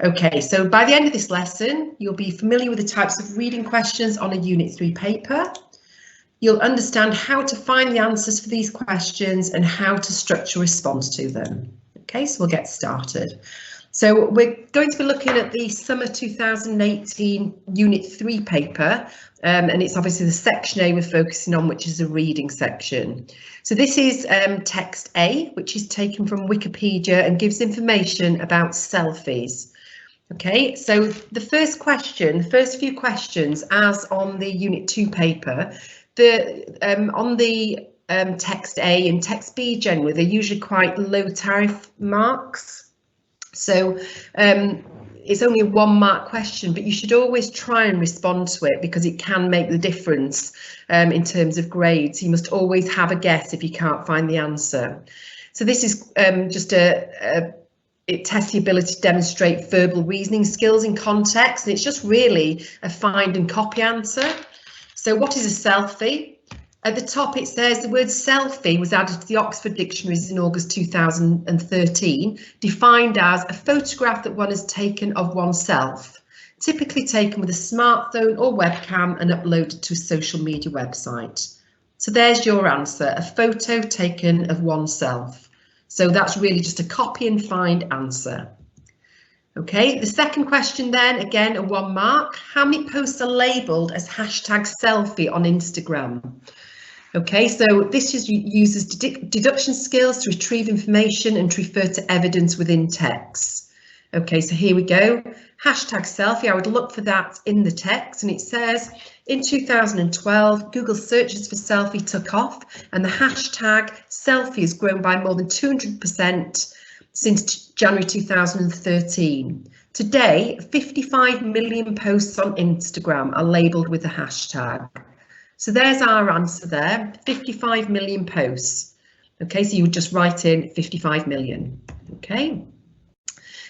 Okay, so by the end of this lesson, you'll be familiar with the types of reading questions on a Unit 3 paper. You'll understand how to find the answers for these questions and how to structure a response to them. Okay, so we'll get started. So we're going to be looking at the summer 2018 Unit 3 paper, and it's obviously the section A we're focusing on, which is the reading section. So this is text A, which is taken from Wikipedia and gives information about selfies. Okay, so the first question, the first few questions, as on the Unit 2 paper, on the text A and text B generally, they're usually quite low tariff marks. So it's only a 1 mark question, but you should always try and respond to it because it can make the difference in terms of grades. You must always have a guess if you can't find the answer. So this is just it tests the ability to demonstrate verbal reasoning skills in context, and it's just really a find and copy answer. So what is a selfie? At the top it says the word selfie was added to the Oxford Dictionaries in August 2013, defined as a photograph that one has taken of oneself, typically taken with a smartphone or webcam and uploaded to a social media website. So there's your answer, a photo taken of oneself. So that's really just a copy and find answer. Okay, the second question then, again a 1 mark. How many posts are labelled as #selfie on Instagram? Okay, so this uses deduction skills to retrieve information and to refer to evidence within text. Okay, so here we go. #selfie, I would look for that in the text, and it says in 2012, Google searches for selfie took off and the hashtag selfie has grown by more than 200% since January 2013. Today, 55 million posts on Instagram are labelled with the hashtag. So there's our answer there, 55 million posts. Okay, so you would just write in 55 million. Okay.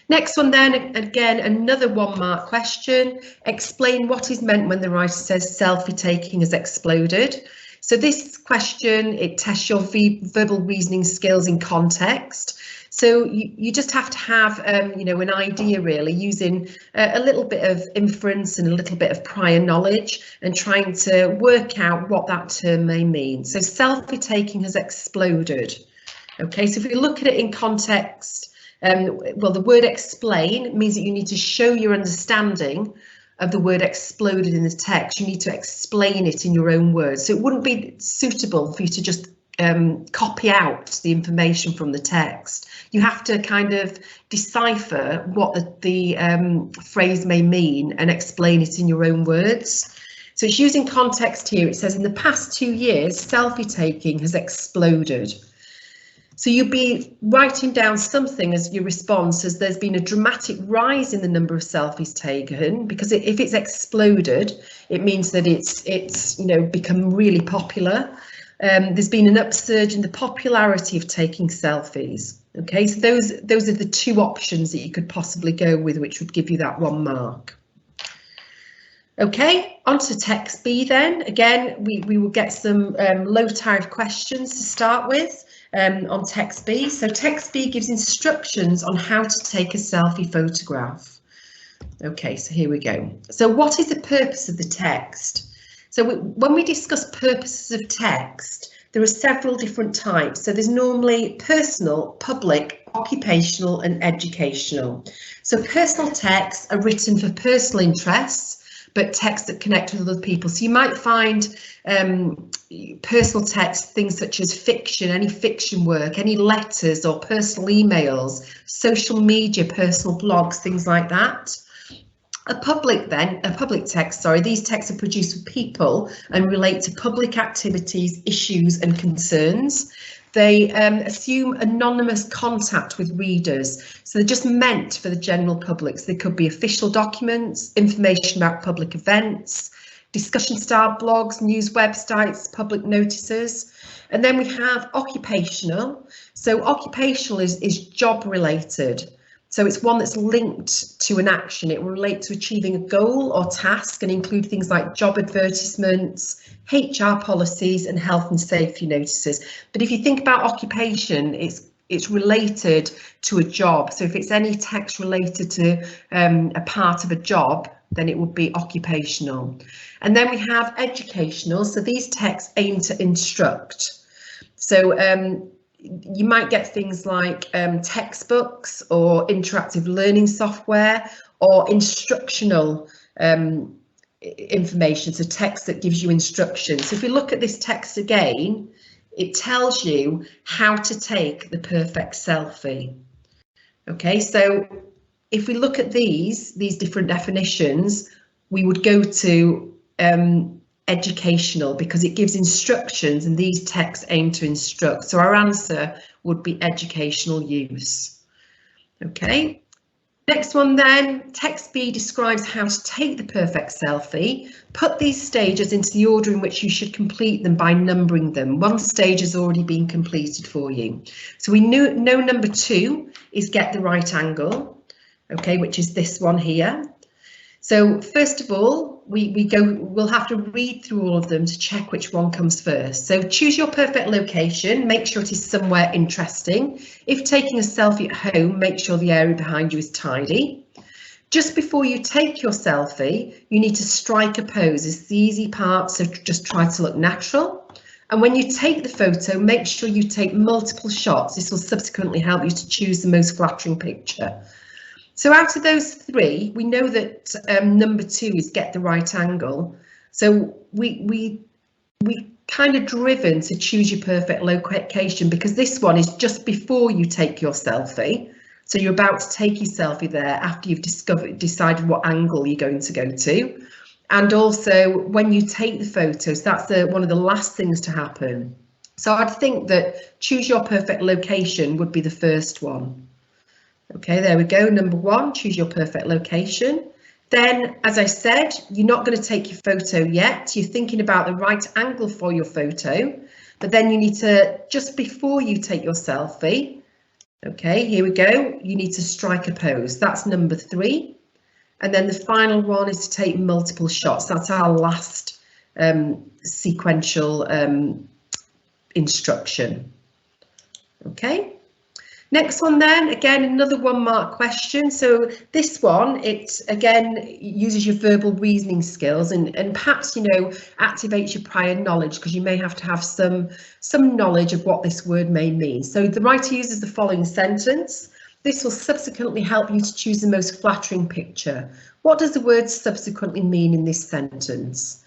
Next one then, again, another 1 mark question. Explain what is meant when the writer says selfie taking has exploded. So this question, it tests your verbal reasoning skills in context. So you just have to have, you know, an idea really, using a little bit of inference and a little bit of prior knowledge and trying to work out what that term may mean. So selfie taking has exploded. Okay, so if we look at it in context, well, the word explain means that you need to show your understanding of the word exploded in the text. You need to explain it in your own words. So it wouldn't be suitable for you to just copy out the information from the text. You have to kind of decipher what the phrase may mean and explain it in your own words. So it's using context here. It says in the past 2 years, selfie taking has exploded. So you'll be writing down something as your response as there's been a dramatic rise in the number of selfies taken, because if it's exploded, it means that it's you know, become really popular. There's been an upsurge in the popularity of taking selfies. Okay, so those are the 2 options that you could possibly go with, which would give you that 1 mark. Okay, on to text B then. Again, we will get some low tariff questions to start with on text B. So text B gives instructions on how to take a selfie photograph. Okay, so here we go. So what is the purpose of the text? So when we discuss purposes of text, there are several different types. So there's normally personal, public, occupational and educational. So personal texts are written for personal interests, but texts that connect with other people. So you might find personal text, things such as fiction, any fiction work, any letters or personal emails, social media, personal blogs, things like that. A public text, these texts are produced for people and relate to public activities, issues and concerns. They assume anonymous contact with readers, so they're just meant for the general public. So they could be official documents, information about public events, discussion style blogs, news websites, public notices. And then we have occupational. So occupational is job related. So it's one that's linked to an action. It will relate to achieving a goal or task and include things like job advertisements, HR policies and health and safety notices. But if you think about occupation, it's related to a job. So if it's any text related to a part of a job, then it would be occupational. And then we have educational. So these texts aim to instruct. So you might get things like textbooks or interactive learning software or instructional information, so text that gives you instructions. So if we look at this text again, it tells you how to take the perfect selfie. Okay, so if we look at these different definitions, we would go to educational because it gives instructions and these texts aim to instruct. So our answer would be educational use. Okay. Next one then, text B describes how to take the perfect selfie. Put these stages into the order in which you should complete them by numbering them. One stage has already been completed for you. So we know number 2 is get the right angle, okay, which is this one here. So first of all, we'll have to read through all of them to check which one comes first. So choose your perfect location, make sure it is somewhere interesting. If taking a selfie at home, make sure the area behind you is tidy. Just before you take your selfie, you need to strike a pose. It's the easy part, so just try to look natural. And when you take the photo, make sure you take multiple shots. This will subsequently help you to choose the most flattering picture. So out of those 3, we know that number 2 is get the right angle. So we kind of driven to choose your perfect location because this one is just before you take your selfie. So you're about to take your selfie there after you've decided what angle you're going to go to. And also when you take the photos, that's one of the last things to happen. So I'd think that choose your perfect location would be the first one. Okay, there we go. Number 1, choose your perfect location. Then, as I said, you're not going to take your photo yet. You're thinking about the right angle for your photo, but then you need to, just before you take your selfie, okay, here we go, you need to strike a pose. That's number 3. And then the final one is to take multiple shots. That's our last sequential instruction. Okay. Next one then, again, another 1-mark question. So this one, it again uses your verbal reasoning skills and perhaps, you know, activates your prior knowledge because you may have to have some knowledge of what this word may mean. So the writer uses the following sentence. This will subsequently help you to choose the most flattering picture. What does the word subsequently mean in this sentence?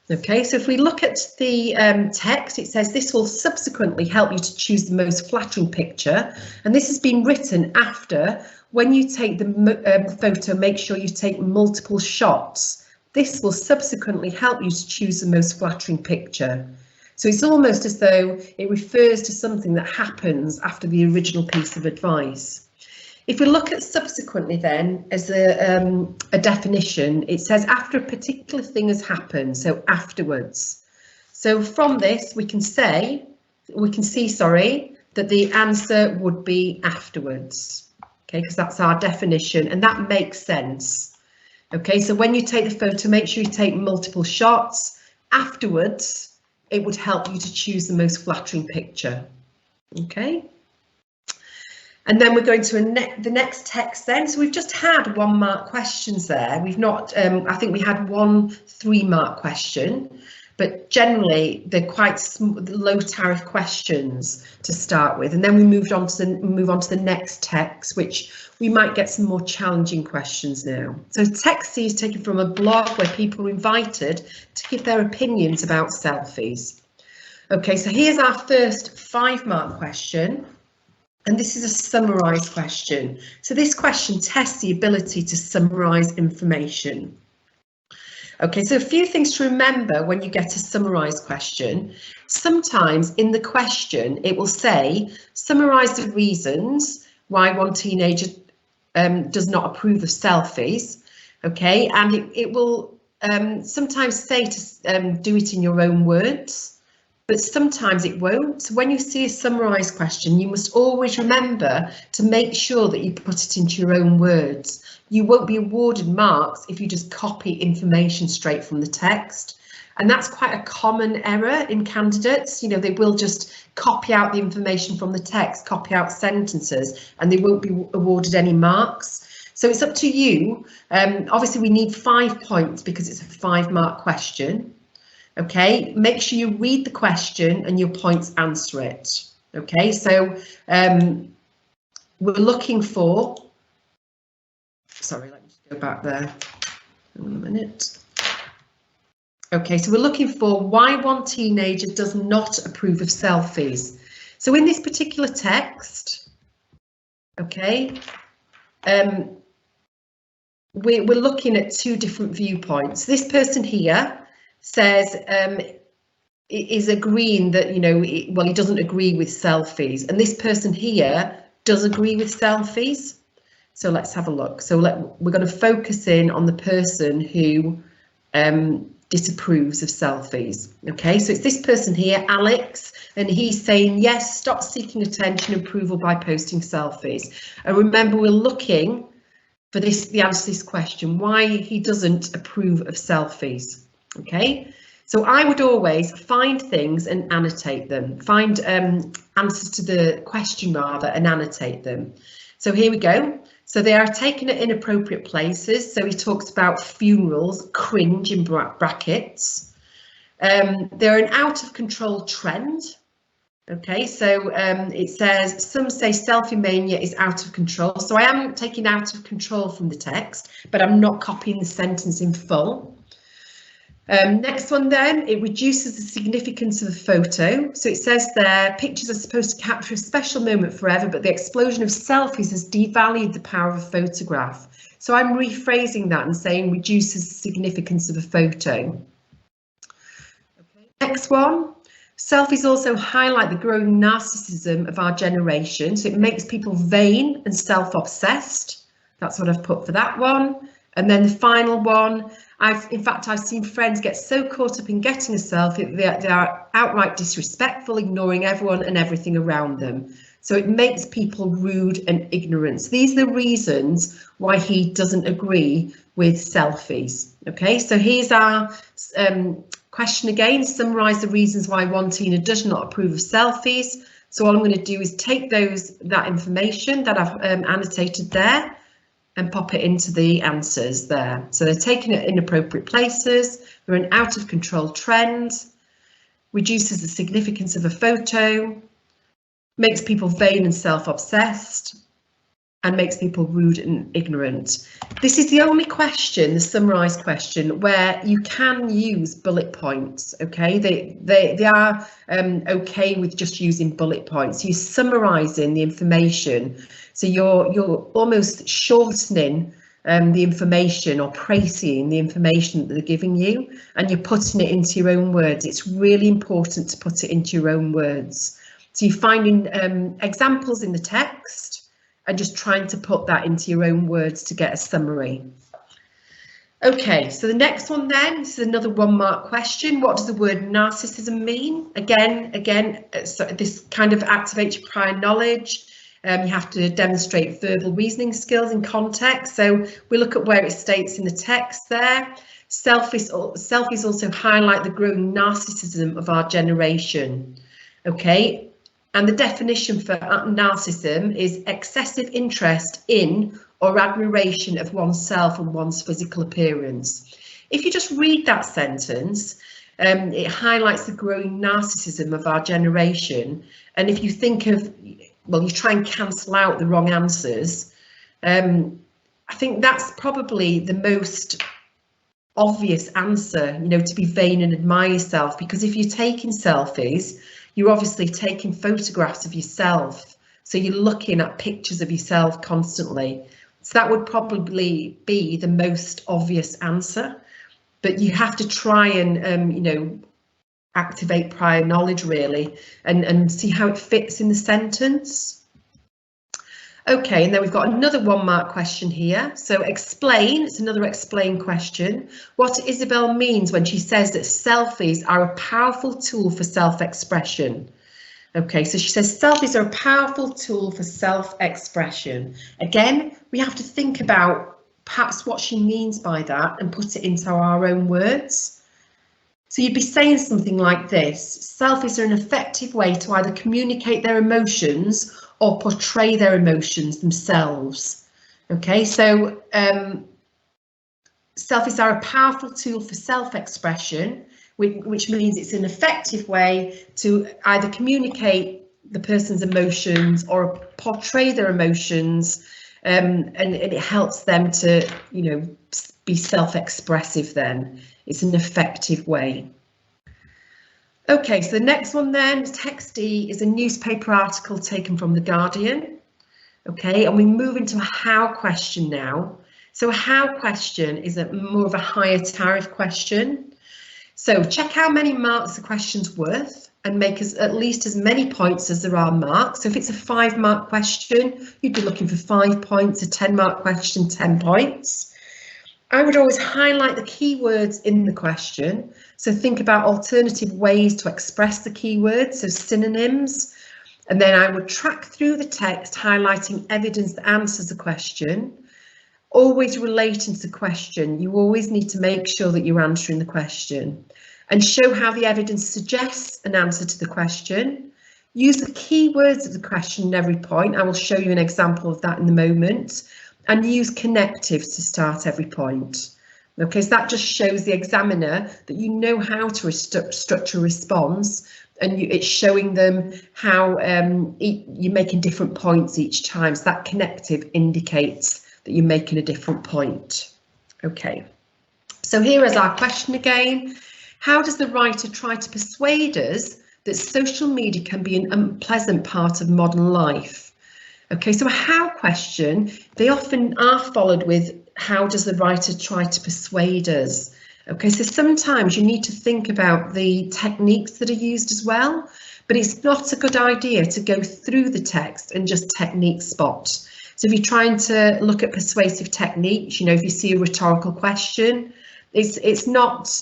Okay, so if we look at the text, it says this will subsequently help you to choose the most flattering picture. And this has been written after, when you take the photo, make sure you take multiple shots. This will subsequently help you to choose the most flattering picture. So it's almost as though it refers to something that happens after the original piece of advice. If we look at subsequently then as a definition, it says after a particular thing has happened, so afterwards. So from this we can see, that the answer would be afterwards. Okay, because that's our definition and that makes sense. Okay, so when you take the photo, make sure you take multiple shots. Afterwards, it would help you to choose the most flattering picture. Okay. And then we're going to the next text then. So we've just had 1-mark questions there. We've not, I think we had 1 3-mark question, but generally they're quite low tariff questions to start with. And then we move on to the next text, which we might get some more challenging questions now. So text C is taken from a blog where people are invited to give their opinions about selfies. Okay, so here's our first 5-mark question. And this is a summarise question. So this question tests the ability to summarise information. Okay, so a few things to remember when you get a summarise question. Sometimes in the question it will say, summarise the reasons why one teenager does not approve of selfies. Okay, and it will sometimes say to do it in your own words. But sometimes it won't. So when you see a summarised question, you must always remember to make sure that you put it into your own words. You won't be awarded marks if you just copy information straight from the text. And that's quite a common error in candidates. You know, they will just copy out the information from the text, copy out sentences, and they won't be awarded any marks. So it's up to you. Obviously, we need 5 points because it's a 5-mark question. Okay, make sure you read the question and your points answer it. Okay, so we're looking for, sorry, let me just go back there. Hang on a minute. Okay, so we're looking for why one teenager does not approve of selfies. So in this particular text, okay, we're looking at 2 different viewpoints. This person here says is agreeing that, you know, well, he doesn't agree with selfies, and this person here does agree with selfies. So let's have a look. So we're going to focus in on the person who disapproves of selfies. Okay, so it's this person here, Alex, and he's saying yes, stop seeking attention and approval by posting selfies. And remember, we're looking for the answer to this question, why he doesn't approve of selfies. Okay, so I would always find things and annotate them, find answers to the question rather and annotate them. So here we go. So they are taken at inappropriate places. So he talks about funerals, cringe in brackets. They're an out of control trend. Okay, so it says, some say selfie mania is out of control. So I am taking out of control from the text, but I'm not copying the sentence in full. Next one then, it reduces the significance of a photo. So it says there, pictures are supposed to capture a special moment forever, but the explosion of selfies has devalued the power of a photograph. So I'm rephrasing that and saying reduces the significance of a photo. Okay. Next one, selfies also highlight the growing narcissism of our generation. So it makes people vain and self-obsessed. That's what I've put for that one. And then the final one, in fact, I've seen friends get so caught up in getting a selfie, they are outright disrespectful, ignoring everyone and everything around them. So it makes people rude and ignorant. These are the reasons why he doesn't agree with selfies. Okay, so here's our question again, summarise the reasons why one teenager does not approve of selfies. So all I'm going to do is take that information that I've annotated there and pop it into the answers there. So they're taken at inappropriate places, they're an out of control trend, reduces the significance of a photo, makes people vain and self-obsessed, and makes people rude and ignorant. This is the only question, the summarised question, where you can use bullet points. Okay, they are okay with just using bullet points. You're summarising the information, so you're almost shortening the information or praising the information that they're giving you, and you're putting it into your own words. It's really important to put it into your own words. So you're finding examples in the text and just trying to put that into your own words to get a summary. Okay, so the next one then, this is another 1-mark question. What does the word narcissism mean? Again, so this kind of activates your prior knowledge. You have to demonstrate verbal reasoning skills in context. So we look at where it states in the text there. Selfies also highlight the growing narcissism of our generation. Okay. And the definition for narcissism is excessive interest in or admiration of oneself and one's physical appearance. If you just read that sentence, it highlights the growing narcissism of our generation. And if you think of, well, you try and cancel out the wrong answers, I think that's probably the most obvious answer, you know, to be vain and admire yourself, because if you're taking selfies, you're obviously taking photographs of yourself, so you're looking at pictures of yourself constantly. So that would probably be the most obvious answer, but you have to try and you know, activate prior knowledge really and see how it fits in the sentence. Okay, and then we've got another 1-mark question here. So explain, it's another explain question, what Isabel means when she says that selfies are a powerful tool for self-expression. Okay, so she says selfies are a powerful tool for self-expression. Again, we have to think about perhaps what she means by that and put it into our own words. So you'd be saying something like this: selfies are an effective way to either communicate their emotions or portray their emotions themselves. Okay, so selfies are a powerful tool for self-expression, which means it's an effective way to either communicate the person's emotions or portray their emotions, and it helps them to, you know, be self-expressive. Then it's an effective way. Okay, so the next one then, text D, is a newspaper article taken from The Guardian. Okay, and we move into a how question now. So a how question is more of a higher tariff question. So check how many marks the question's worth and make at least as many points as there are marks. So if it's a 5-mark question, you'd be looking for 5 points, a 10-mark question, 10 points. I would always highlight the keywords in the question. So think about alternative ways to express the keywords, so synonyms. And then I would track through the text, highlighting evidence that answers the question. Always relating to the question, you always need to make sure that you're answering the question. And show how the evidence suggests an answer to the question. Use the keywords of the question in every point. I will show you an example of that in a moment. And use connectives to start every point. Okay, so that just shows the examiner that you know how to structure a response, and it's showing them how you're making different points each time. So that connective indicates that you're making a different point. Okay, so here is our question again. How does the writer try to persuade us that social media can be an unpleasant part of modern life? Okay, so a how question, they often are followed with how does the writer try to persuade us? Okay, so sometimes you need to think about the techniques that are used as well, but it's not a good idea to go through the text and just technique spot. So if you're trying to look at persuasive techniques, you know, if you see a rhetorical question, it's not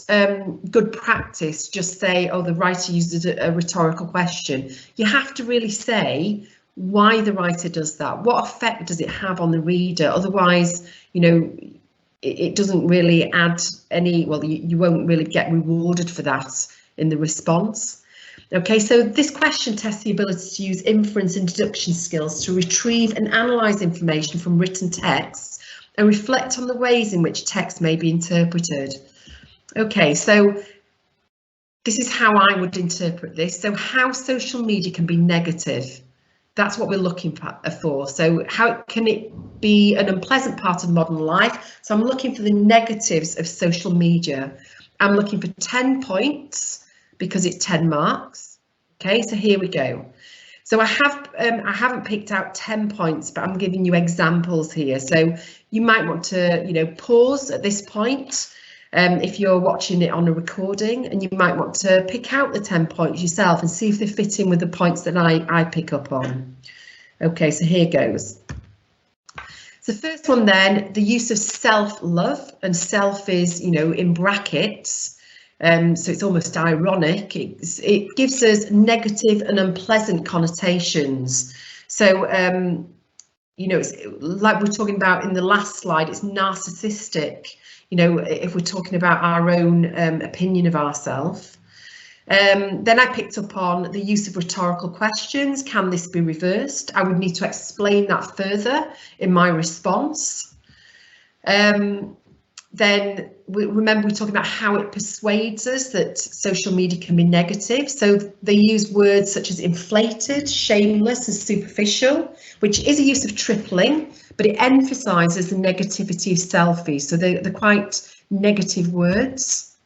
good practice just say, oh, the writer uses a rhetorical question. You have to really say why the writer does that. What effect does it have on the reader? Otherwise, you know, it doesn't really add any, well, you won't really get rewarded for that in the response. Okay, so this question tests the ability to use inference and deduction skills to retrieve and analyse information from written texts and reflect on the ways in which text may be interpreted. Okay, so this is how I would interpret this. So how social media can be negative. That's what we're looking for. So how can it be an unpleasant part of modern life? So I'm looking for the negatives of social media. I'm looking for 10 points because it's 10 marks. Okay, so here we go. So I haven't picked out 10 points, but I'm giving you examples here. So you might want to, you know, pause at this point. If you're watching it on a recording, and you might want to pick out the 10 points yourself and see if they fit in with the points that I pick up on. Okay, so here goes. So first one then, the use of self-love, and self is, you know, in brackets, so it's almost ironic. It gives us negative and unpleasant connotations. So, you know, it's like we're talking about in the last slide, it's narcissistic. You know, if we're talking about our own opinion of ourselves. Then I picked up on the use of rhetorical questions. Can this be reversed? I would need to explain that further in my response. Then remember, we're talking about how it persuades us that social media can be negative. So they use words such as inflated, shameless and superficial, which is a use of tripling, but it emphasises the negativity of selfies. So they're quite negative words.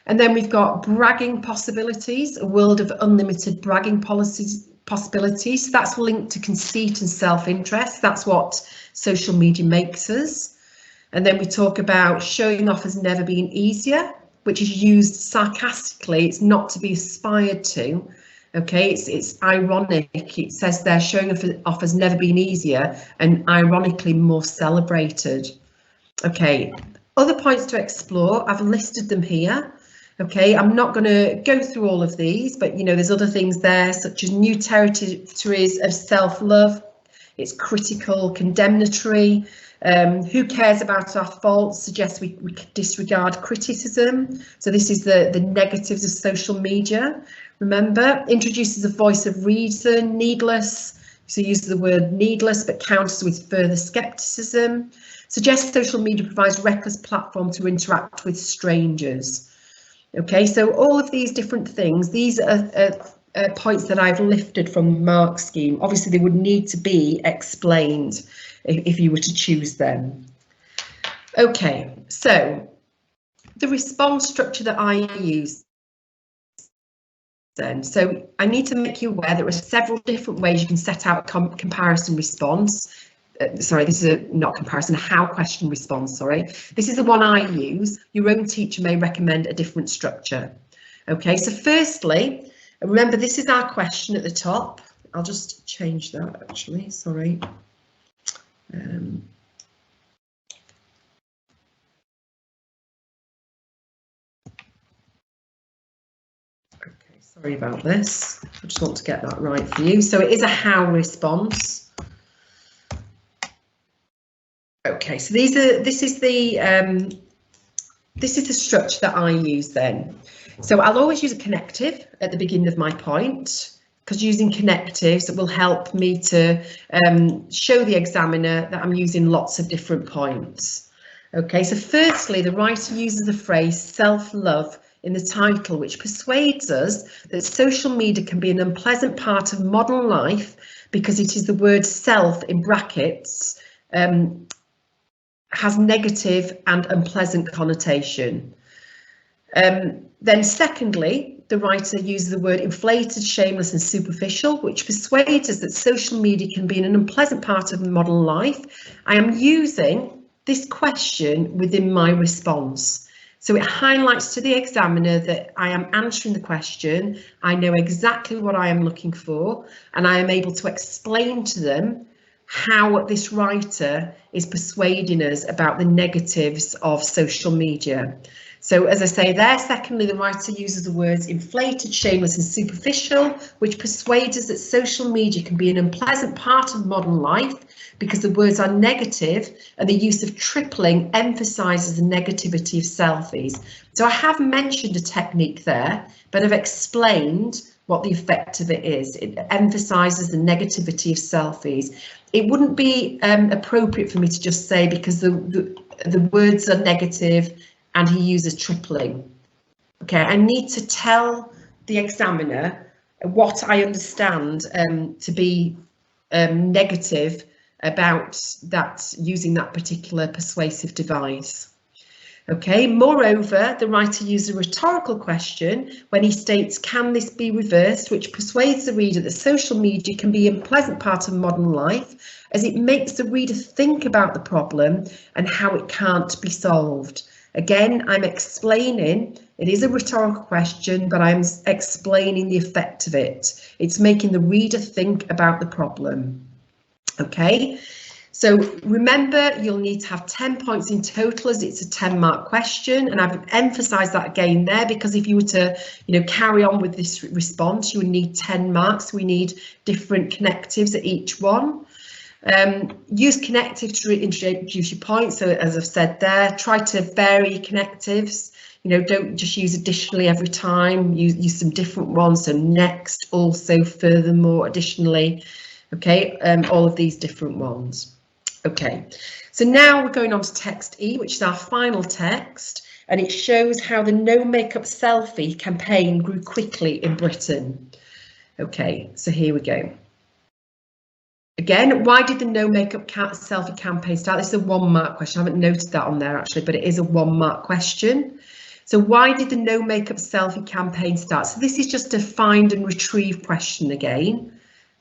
And then we've got bragging possibilities, a world of unlimited bragging possibilities. So that's linked to conceit and self-interest. That's what social media makes us. And then we talk about showing off has never been easier, which is used sarcastically. It's not to be aspired to. Okay, it's ironic. It says there showing off has never been easier and ironically more celebrated. Okay, other points to explore. I've listed them here. Okay, I'm not going to go through all of these, but you know, there's other things there such as new territories of self-love. it's critical, condemnatory. Who cares about our faults? Suggests we disregard criticism. So this is the negatives of social media. Remember, introduces a voice of reason, needless. So uses the word needless, but counters with further skepticism. Suggests social media provides reckless platform to interact with strangers. Okay, so all of these different things, these are points that I've lifted from Mark's scheme. Obviously, they would need to be explained if you were to choose them. Okay, so the response structure that I use then. So I need to make you aware there are several different ways you can set out a comparison response. Sorry, this is not comparison, how question response, sorry. This is the one I use. Your own teacher may recommend a different structure. Okay, so firstly, remember this is our question at the top. I'll just change that actually, sorry. Okay, sorry about this. I just want to get that right for you. So it is a how response. Okay, so this is the structure that I use then. So I'll always use a connective at the beginning of my point, because using connectives will help me to show the examiner that I'm using lots of different points. Okay, so firstly, the writer uses the phrase self-love in the title, which persuades us that social media can be an unpleasant part of modern life because it is the word self in brackets has negative and unpleasant connotation. Then secondly, the writer uses the word inflated, shameless and superficial, which persuades us that social media can be an unpleasant part of modern life. I am using this question within my response. So it highlights to the examiner that I am answering the question, I know exactly what I am looking for, and I am able to explain to them how this writer is persuading us about the negatives of social media. So as I say there, secondly, the writer uses the words inflated, shameless and superficial, which persuades us that social media can be an unpleasant part of modern life because the words are negative, and the use of tripling emphasises the negativity of selfies. So I have mentioned a technique there, but I've explained what the effect of it is. It emphasises the negativity of selfies. It wouldn't be appropriate for me to just say because the words are negative and he uses tripling. Okay, I need to tell the examiner what I understand to be negative about that, using that particular persuasive device. Okay, moreover, the writer uses a rhetorical question when he states, can this be reversed, which persuades the reader that social media can be a pleasant part of modern life, as it makes the reader think about the problem and how it can't be solved. Again, I'm explaining, it is a rhetorical question, but I'm explaining the effect of it. It's making the reader think about the problem. Okay. So remember, you'll need to have 10 points in total as it's a 10-mark question, and I've emphasised that again there because if you were to, carry on with this response, you would need 10 marks. We need different connectives at each one. Use connectives to introduce your points. So as I've said there, try to vary connectives. Don't just use additionally every time. Use some different ones. So next, also, furthermore, additionally. Okay, all of these different ones. Okay, so now we're going on to text E, which is our final text, and it shows how the No Makeup Selfie campaign grew quickly in Britain. Okay, so here we go. Again, why did the No Makeup Selfie campaign start? This is a 1-mark question. I haven't noted that on there actually, but it is a 1-mark question. So why did the No Makeup Selfie campaign start? So this is just a find and retrieve question again.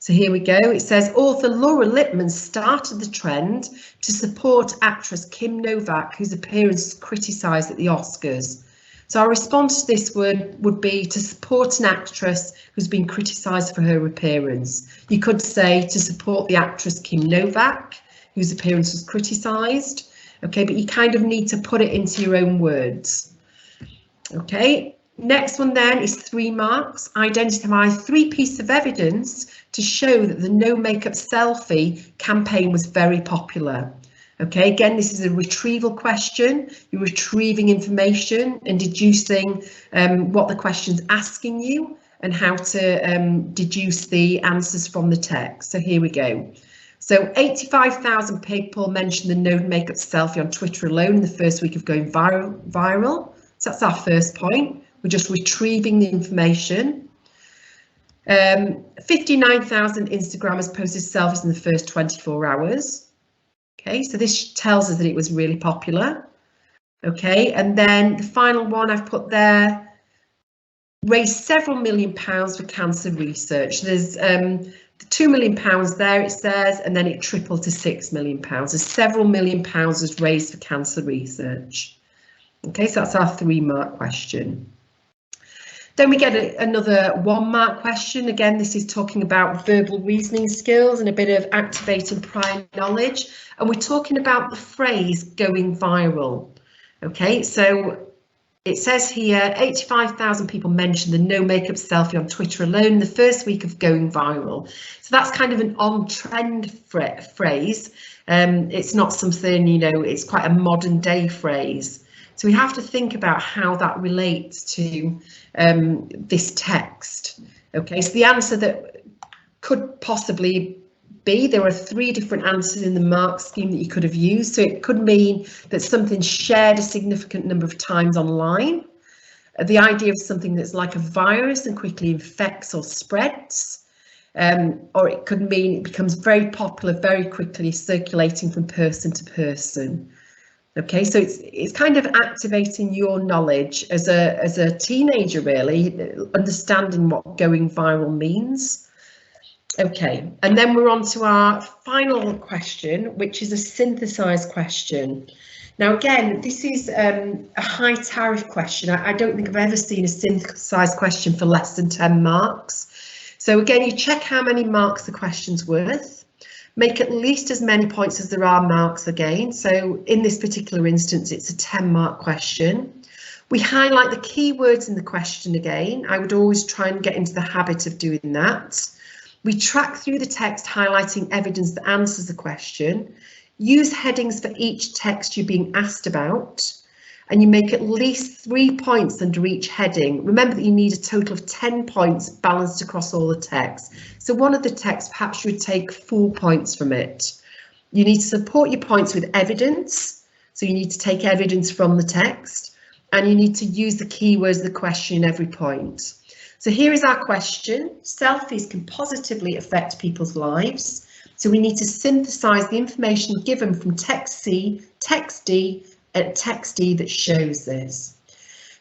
So here we go. It says author Laura Lippman started the trend to support actress Kim Novak, whose appearance was criticised at the Oscars. So our response to this would be to support an actress who's been criticised for her appearance. You could say to support the actress Kim Novak, whose appearance was criticised. Okay, but you kind of need to put it into your own words. Okay, Next one then is 3 marks. Identify 3 pieces of evidence to show that the No Makeup Selfie campaign was very popular. Okay, again, this is a retrieval question. You're retrieving information and deducing what the question's asking you and how to deduce the answers from the text. So here we go. So 85,000 people mentioned the No Makeup Selfie on Twitter alone in the first week of going viral. So that's our first point. We're just retrieving the information. 59,000 Instagrammers posted selfies in the first 24 hours. Okay, so this tells us that it was really popular. Okay, and then the final one I've put there, raised several £million for cancer research. There's the £2 million there, it says, and then it tripled to £6 million. There's several £million was raised for cancer research. Okay, so that's our 3 mark question. Then we get another 1 mark question. Again, this is talking about verbal reasoning skills and a bit of activating prior knowledge. And we're talking about the phrase going viral. Okay, so it says here 85,000 people mentioned the No Makeup Selfie on Twitter alone in the first week of going viral. So that's kind of an on-trend phrase. It's not something, you know, it's quite a modern day phrase. So we have to think about how that relates to this text. Okay, so the answer that could possibly be, there are 3 different answers in the mark scheme that you could have used. So it could mean that something's shared a significant number of times online. The idea of something that's like a virus and quickly infects or spreads. Or it could mean it becomes very popular very quickly, circulating from person to person. Okay, so it's kind of activating your knowledge as a teenager, really, understanding what going viral means. Okay, and then we're on to our final question, which is a synthesized question. Now, again, this is a high tariff question. I don't think I've ever seen a synthesized question for less than 10 marks. So again, you check how many marks the question's worth. Make at least as many points as there are marks again. So in this particular instance, it's a 10 mark question. We highlight the keywords in the question again. I would always try and get into the habit of doing that. We track through the text, highlighting evidence that answers the question. Use headings for each text you're being asked about. And you make at least 3 points under each heading. Remember that you need a total of 10 points balanced across all the text. So one of the texts, perhaps you would take 4 points from it. You need to support your points with evidence. So you need to take evidence from the text, and you need to use the keywords of the question in every point. So here is our question. Selfies can positively affect people's lives. So we need to synthesize the information given from text C, text D, and text D that shows this.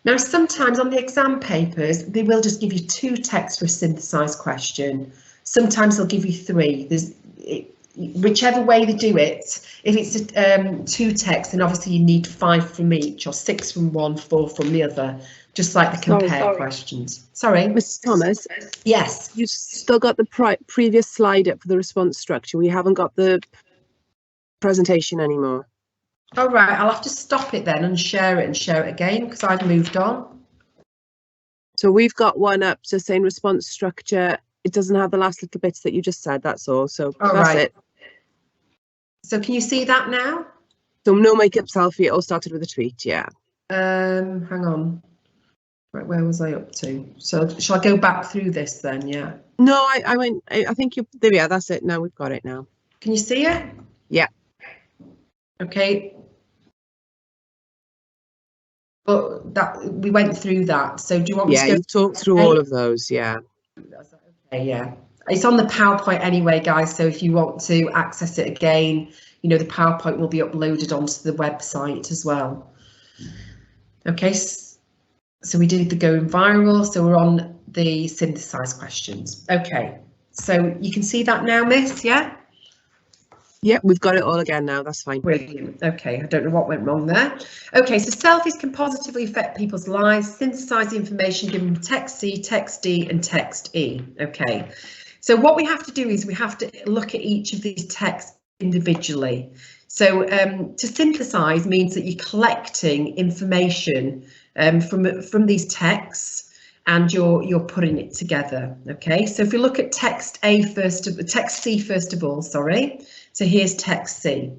Now, sometimes on the exam papers, they will just give you 2 texts for a synthesized question. Sometimes they'll give you 3. Whichever way they do it, if it's 2 texts, then obviously you need 5 from each, or 6 from one, 4 from the other, just like the compare questions. Sorry, Mrs. Thomas. Yes. You've still got the previous slide up for the response structure. We haven't got the presentation anymore. All right, I'll have to stop it then and share it again because I've moved on. So we've got one up just saying response structure. It doesn't have the last little bits that you just said, that's all. So that's it. So can you see that now? So No Makeup Selfie, it all started with a tweet, yeah. Hang on. Right, where was I up to? So shall I go back through this then? Yeah. No, I think you, there we are, that's it. Now we've got it now. Can you see it? Yeah. Okay. But that we went through that. So do you want me to go? Yeah, you talked through all of those, yeah. Okay, yeah. It's on the PowerPoint anyway, guys. So if you want to access it again, you know, the PowerPoint will be uploaded onto the website as well. Okay, so we did the going viral. So we're on the synthesized questions. Okay, so you can see that now, Miss, yeah? Yep, we've got it all again now, that's fine. Brilliant. Okay, I don't know what went wrong there. Okay, so selfies can positively affect people's lives. Synthesize the information given from text C, text D and text E. Okay, so what we have to do is we have to look at each of these texts individually. So to synthesize means that you're collecting information from these texts and you're putting it together. Okay, so if we look at text C first of all, sorry. So here's text C.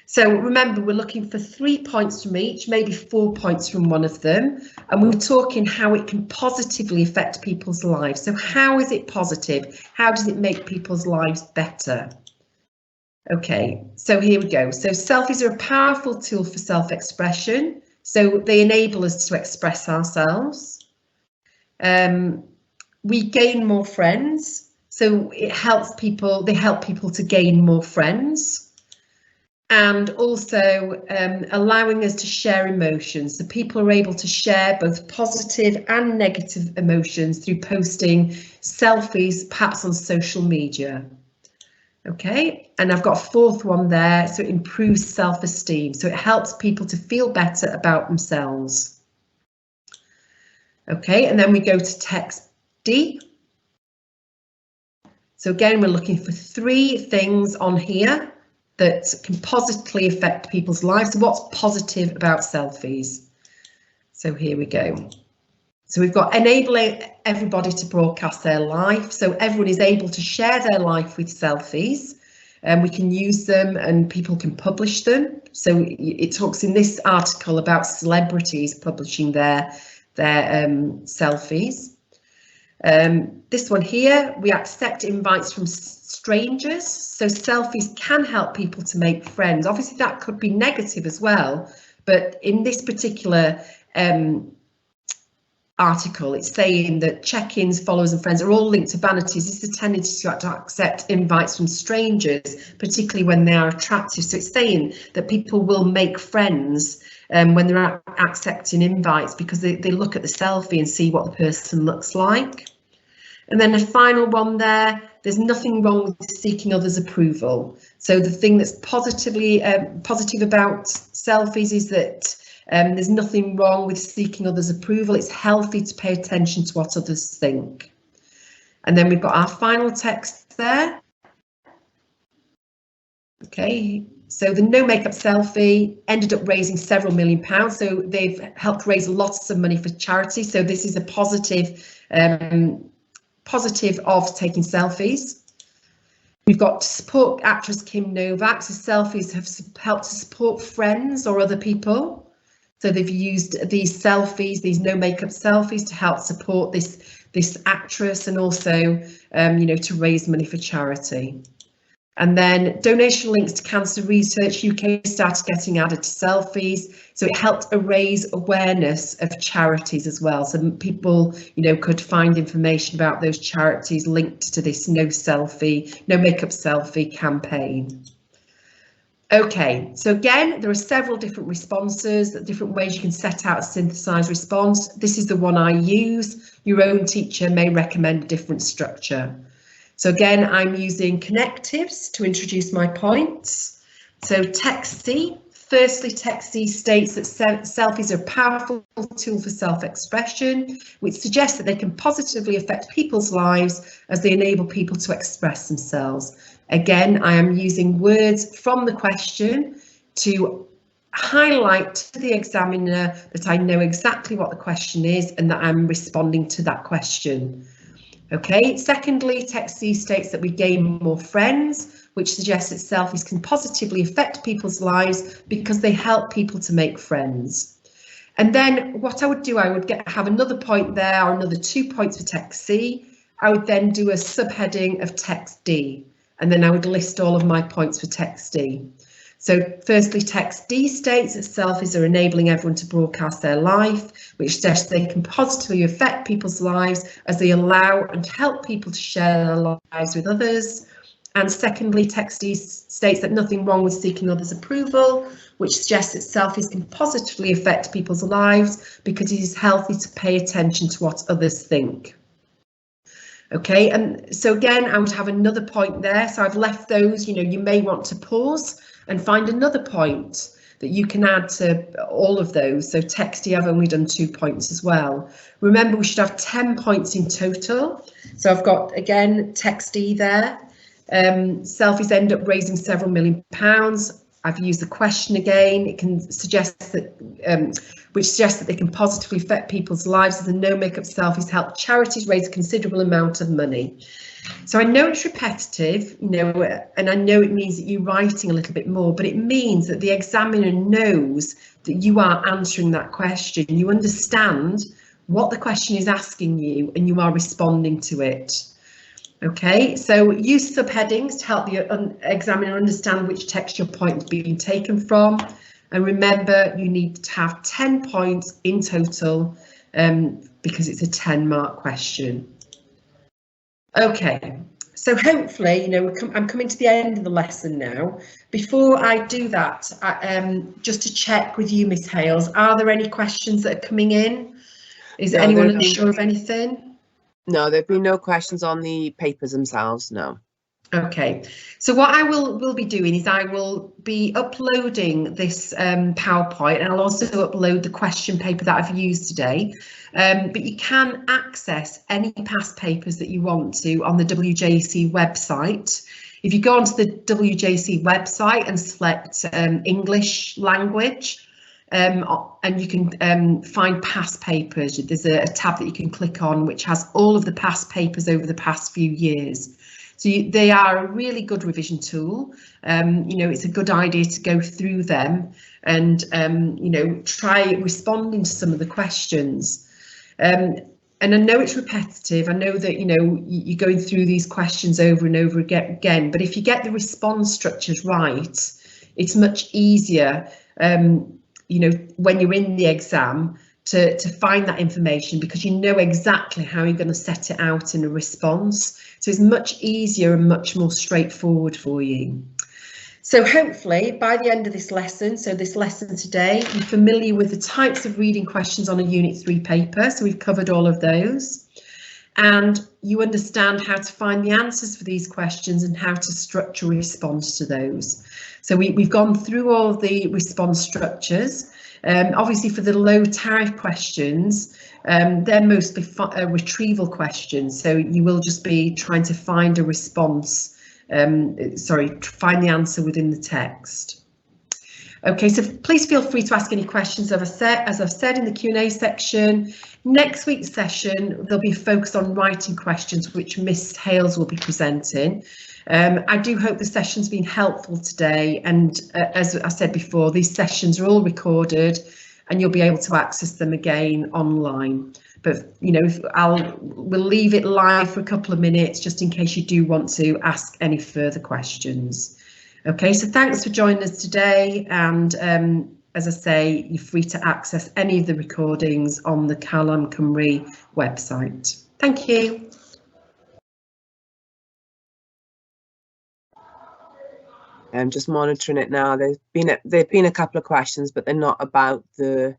So remember, we're looking for 3 points from each, maybe 4 points from one of them, and we're talking how it can positively affect people's lives. So how is it positive? How does it make people's lives better? Okay, so here we go. So selfies are a powerful tool for self-expression. So they enable us to express ourselves. We gain more friends. So it helps people, they help people to gain more friends. And also allowing us to share emotions. So people are able to share both positive and negative emotions through posting selfies, perhaps on social media. Okay, and I've got a fourth one there, so it improves self-esteem. So it helps people to feel better about themselves. Okay, and then we go to text D. So again, we're looking for 3 things on here that can positively affect people's lives. So what's positive about selfies? So here we go. So we've got enabling everybody to broadcast their life. So everyone is able to share their life with selfies, and we can use them and people can publish them. So it talks in this article about celebrities publishing their selfies. This one here, we accept invites from strangers. So selfies can help people to make friends. Obviously that could be negative as well, but in this particular article, it's saying that check-ins, followers and friends are all linked to vanities. This is a tendency to accept invites from strangers, particularly when they are attractive. So it's saying that people will make friends when they're accepting invites because they look at the selfie and see what the person looks like. And then the final one there's nothing wrong with seeking others' approval. So the thing that's positive about selfies is that there's nothing wrong with seeking others' approval. It's healthy to pay attention to what others think. And then we've got our final text there. Okay, so the no makeup selfie ended up raising several £million. So they've helped raise lots of money for charity. So this is a positive of taking selfies. We've got to support actress Kim Novak. So selfies have helped to support friends or other people. So they've used these selfies, these no makeup selfies, to help support this actress and also, to raise money for charity. And then donation links to cancer research UK started getting added to selfies. So it helped raise awareness of charities as well. So people, could find information about those charities linked to this no makeup selfie campaign. Okay, so again, there are several different responses, different ways you can set out a synthesized response. This is the one I use. Your own teacher may recommend a different structure. So again, I'm using connectives to introduce my points. So text C. Firstly, text C states that selfies are a powerful tool for self-expression, which suggests that they can positively affect people's lives as they enable people to express themselves. Again, I am using words from the question to highlight to the examiner that I know exactly what the question is and that I'm responding to that question. Okay, secondly, text C states that we gain more friends, which suggests that selfies can positively affect people's lives because they help people to make friends. And then what I would do, I would have another point there, or another 2 points for text C. I would then do a subheading of text D, and then I would list all of my points for text D. So firstly, text D states that selfies are enabling everyone to broadcast their life, which suggests they can positively affect people's lives as they allow and help people to share their lives with others. And secondly, text D states that nothing wrong with seeking others' approval, which suggests that selfies can positively affect people's lives because it is healthy to pay attention to what others think. Okay, and so again, I would have another point there. So I've left those, you may want to pause and find another point that you can add to all of those. So text D, I've only done 2 points as well. Remember, we should have 10 points in total. So I've got, again, text D there. Selfies end up raising several £million. I've used the question again. It can suggest that, which suggests that they can positively affect people's lives, as the no makeup selfies help charities raise a considerable amount of money. So I know it's repetitive, you know, and I know it means that you're writing a little bit more, but it means that the examiner knows that you are answering that question. You understand what the question is asking you and you are responding to it. Okay, so use subheadings to help the examiner understand which text your point is being taken from. And remember, you need to have 10 points in total because it's a 10-mark question. Okay, so hopefully, you know, I'm coming to the end of the lesson now. Before I do that, just to check with you, Miss Hales, are there any questions that are coming in? Is anyone unsure of anything? No, there've been no questions on the papers themselves, no. Okay, so what I will be doing is I will be uploading this PowerPoint, and I'll also upload the question paper that I've used today. But you can access any past papers that you want to on the WJC website. If you go onto the WJC website and select English language, and you can find past papers, there's a tab that you can click on which has all of the past papers over the past few years. So they are a really good revision tool. You know, it's a good idea to go through them and, you know, try responding to some of the questions. And I know it's repetitive. I know that, you know, you're going through these questions over and over again, but if you get the response structures right, it's much easier, you know, when you're in the exam to find that information, because you know exactly how you're going to set it out in a response. So it's much easier and much more straightforward for you. So hopefully by the end of this lesson, so this lesson today, you're familiar with the types of reading questions on a Unit 3 paper. So we've covered all of those. And you understand how to find the answers for these questions and how to structure a response to those. So we've gone through all of the response structures. Obviously for the low tariff questions, they're mostly retrieval questions. So you will just be trying to find a response, find the answer within the text. Okay, so please feel free to ask any questions, as I've said in the Q&A section. Next week's session, there'll be a focus on writing questions, which Miss Hales will be presenting. I do hope the session's been helpful today, and as I said before, these sessions are all recorded and you'll be able to access them again online. But you know, we'll leave it live for a couple of minutes just in case you do want to ask any further questions. Okay, so thanks for joining us today, and as I say, you're free to access any of the recordings on the Calam Cymru website. Thank you. I'm just monitoring it now. There've been a couple of questions, but they're not about the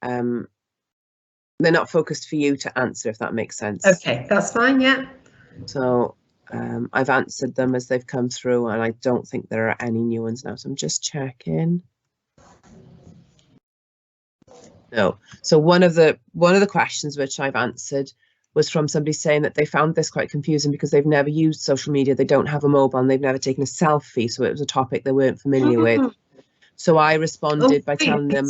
they're not focused for you to answer, if that makes sense. Okay, that's fine, yeah. So I've answered them as they've come through, and I don't think there are any new ones now. So I'm just checking. No. So one of the questions which I've answered was from somebody saying that they found this quite confusing because they've never used social media, they don't have a mobile, and they've never taken a selfie, so it was a topic they weren't familiar with. So I responded by telling them,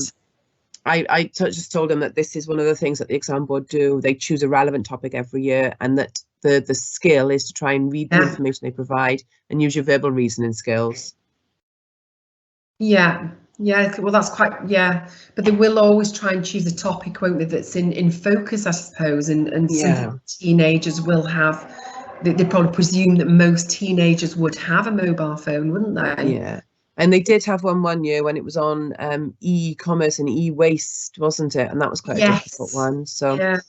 I just told them that this is one of the things that the exam board do. They choose a relevant topic every year, and that the skill is to try and read the information they provide and use your verbal reasoning skills. Yeah, well, that's quite, but they will always try and choose a topic, won't they, that's in focus, I suppose, and some teenagers will have, they probably presume that most teenagers would have a mobile phone, wouldn't they? Yeah, and they did have one year when it was on e-commerce and e-waste, wasn't it? And that was quite a difficult one. So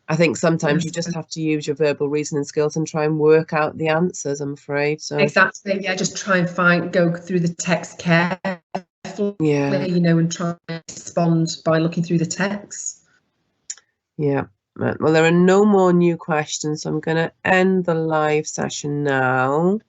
I think sometimes you just have to use your verbal reasoning skills and try and work out the answers, I'm afraid. So exactly, just try and go through the text carefully, you know, and try and respond by looking through the text. Yeah, well, there are no more new questions, so I'm going to end the live session now.